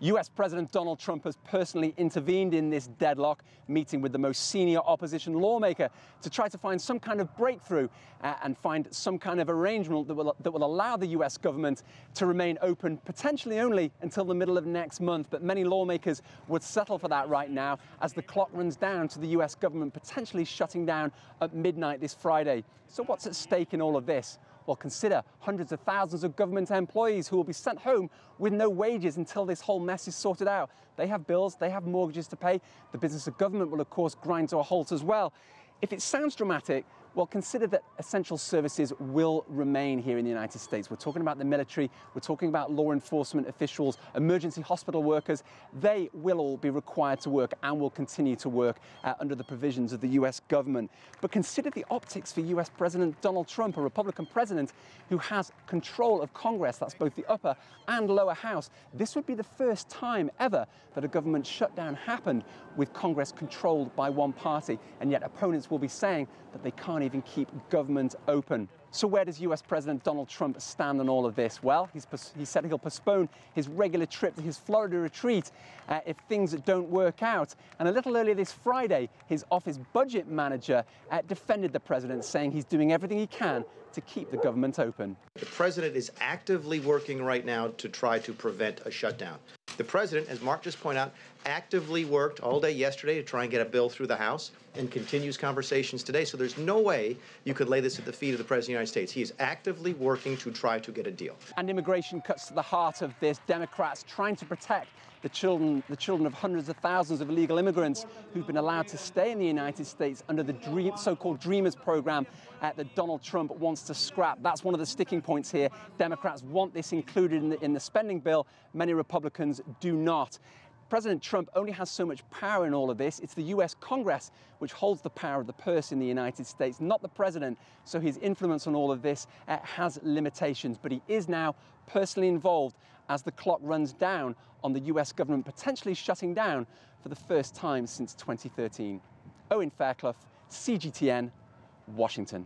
US President Donald Trump has personally intervened in this deadlock, meeting with the most senior opposition lawmaker to try to find some kind of breakthrough and find some kind of arrangement that will allow the US government to remain open, potentially only until the middle of next month. But many lawmakers would settle for that right now as the clock runs down to the US government potentially shutting down at midnight this Friday. So what's at stake in all of this? Well, consider hundreds of thousands of government employees who will be sent home with no wages until this whole mess is sorted out. They have bills, they have mortgages to pay. The business of government will, of course, grind to a halt as well. If it sounds dramatic, well, consider that essential services will remain here in the United States. We're talking about the military, we're talking about law enforcement officials, emergency hospital workers. They will all be required to work and will continue to work under the provisions of the US government. But consider the optics for US President Donald Trump, a Republican president who has control of Congress. That's both the upper and lower house. This would be the first time ever that a government shutdown happened with Congress controlled by one party, and yet opponents will be saying that they can't even keep government open. So where does US President Donald Trump stand on all of this? Well, he said he'll postpone his regular trip to his Florida retreat if things don't work out. And a little earlier this Friday, his office budget manager defended the president, saying he's doing everything he can to keep the government open. The president is actively working right now to try to prevent a shutdown. The president, as Mark just pointed out, actively worked all day yesterday to try and get a bill through the House and continues conversations today. So there's no way you could lay this at the feet of the President of the United States. He is actively working to try to get a deal. And immigration cuts to the heart of this. Democrats trying to protect the children of hundreds of thousands of illegal immigrants who've been allowed to stay in the United States under the so-called Dreamers program that Donald Trump wants to scrap. That's one of the sticking points here. Democrats want this included in the spending bill. Many Republicans do not. President Trump only has so much power in all of this. It's the US Congress which holds the power of the purse in the United States, not the president. So his influence on all of this has limitations, but he is now personally involved as the clock runs down on the US government potentially shutting down for the first time since 2013. Owen, Fairclough, CGTN, Washington.